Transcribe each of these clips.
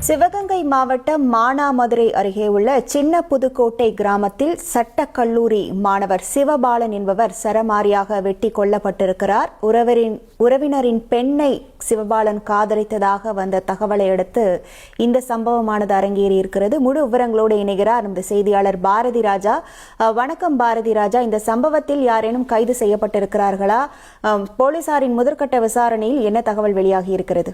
சிவகங்கை மாவட்டம் மானாமதுரை அருகே உள்ள சின்ன புதுக்கோட்டை கிராமத்தில் சட்டக்கல்லூரி மாணவர் சிவபாலன் என்பவர் சரமாரியாக வெட்டி கொல்லப்பட்டிருக்கிறார். உறவினரின் பெண்ணை சிவபாலன் காதலித்ததாக வந்த தகவலை அடுத்து இந்த சம்பவமானது அரங்கேறியிருக்கிறது. முழு விவரங்களோடு இணைகிறார் நமது செய்தியாளர் பாரதி ராஜா. வணக்கம் பாரதி ராஜா. இந்த சம்பவத்தில் யாரேனும் கைது செய்யப்பட்டிருக்கிறார்களா? போலீசாரின் முதற்கட்ட விசாரணையில் என்ன தகவல் வெளியாகி இருக்கிறது?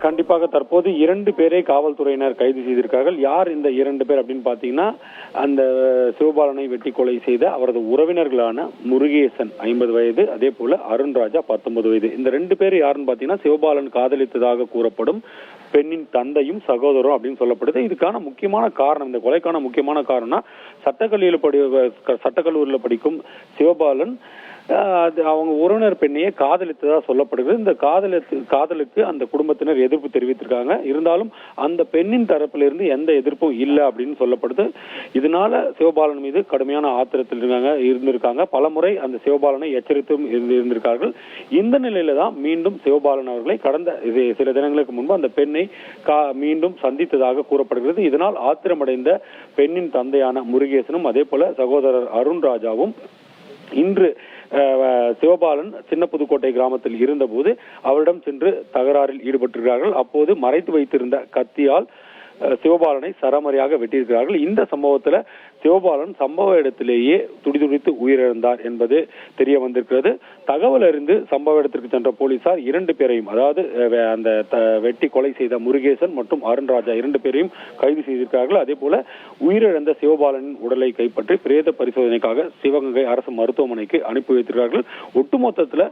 கண்டிப்பாக தற்போது 2 பேரை காவல்துறையினர் கைது செய்திருக்கார்கள். யார் இந்த 2 பேர் அப்படின்னு பாத்தீங்கன்னா, அந்த சிவபாலனை வெட்டி கொலை செய்த அவரது உறவினர்களான முருகேசன் 50 வயது, அதே போல அருண்ராஜா 19 வயது. இந்த 2 பேர் யாருன்னு பாத்தீங்கன்னா, சிவபாலன் காதலித்ததாக கூறப்படும் பெண்ணின் தந்தையும் சகோதரரும் அப்படின்னு சொல்லப்படுது. இதுக்கான முக்கியமான காரணம், இந்த கொலைக்கான முக்கியமான காரணம்னா, சட்டக்கல்லூரியில் படிக்கும் சிவபாலன் அவங்க உறவினர் பெண்ணையே காதலித்ததா சொல்லப்படுகிறது. இந்த காதலுக்கு அந்த குடும்பத்தினர் எதிர்ப்பு தெரிவித்திருக்காங்க. இருந்தாலும் அந்த பெண்ணின் தரப்பிலிருந்து எந்த எதிர்ப்பும் இல்லை அப்படின்னு சொல்லப்படுது. இதனால சிவபாலன் மீது கடுமையான ஆத்திரத்தில் இருந்திருக்காங்க. பலமுறை அந்த சிவபாலனை எச்சரித்தும் இருந்திருக்கார்கள். இந்த நிலையில தான் மீண்டும் சிவபாலன் அவர்களை கடந்த சில தினங்களுக்கு முன்பு அந்த பெண்ணை மீண்டும் சந்தித்ததாக கூறப்படுகிறது. இதனால் ஆத்திரமடைந்த பெண்ணின் தந்தையான முருகேசனும் அதே போல சகோதரர் அருண்ராஜாவும் இன்று சிவபாலன் சின்ன புதுக்கோட்டை கிராமத்தில் இருந்தபோது அவரிடம் சென்று தகராறில் ஈடுபட்டிருக்கிறார்கள். அப்போது மறைத்து வைத்திருந்த கத்தியால் சிவபாலனை சரமாரியாக வெட்டியிருக்கிறார்கள். இந்த சம்பவத்துல சிவபாலன் சம்பவ இடத்திலேயே துடிதுடித்து உயிரிழந்தார் என்பது தெரிய வந்திருக்கிறது. தகவல் அறிந்து சம்பவ இடத்திற்கு சென்ற போலீசார் 2 பேரையும், அதாவது அந்த வெட்டி கொலை செய்த முருகேசன் மற்றும் அருண்ராஜா 2 பேரையும் கைது செய்திருக்கிறார்கள். அதே போல உயிரிழந்த சிவபாலனின் உடலை கைப்பற்றி பிரேத பரிசோதனைக்காக சிவகங்கை அரசு மருத்துவமனைக்கு அனுப்பி வைத்திருக்கிறார்கள். ஒட்டுமொத்தத்துல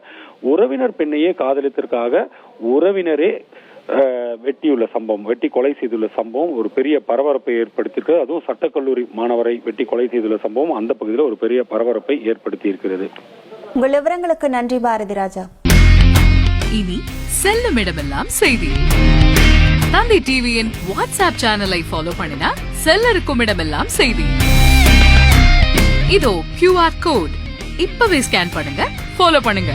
உறவினர் பெண்ணையே காதலித்திற்காக உறவினரே வெட்டி கொலை செய்துள்ள சம்பவம் ஒரு பெரிய பரபரப்பை ஏற்படுத்தியிருக்கு. அதுவும் சட்டக்கல்லூரி மாணவரை வெட்டி கொலை செய்துள்ள சம்பவம் அந்த பகுதியில் ஒரு பெரிய பரபரப்பை ஏற்படுத்தி இருக்கிறது. உங்கள் விவரங்களுக்கு நன்றி பாரதி ராஜா. இனி செல்லும் இடமெல்லாம் செய்தி. தந்தி டிவியின் வாட்ஸ்அப் சேனலை ஃபாலோ பண்ணினா செல்ல இருக்கும் இடமெல்லாம் செய்தி. இதோ QR கோட் இப்பவே ஸ்கேன் பண்ணுங்க, ஃபாலோ பண்ணுங்க.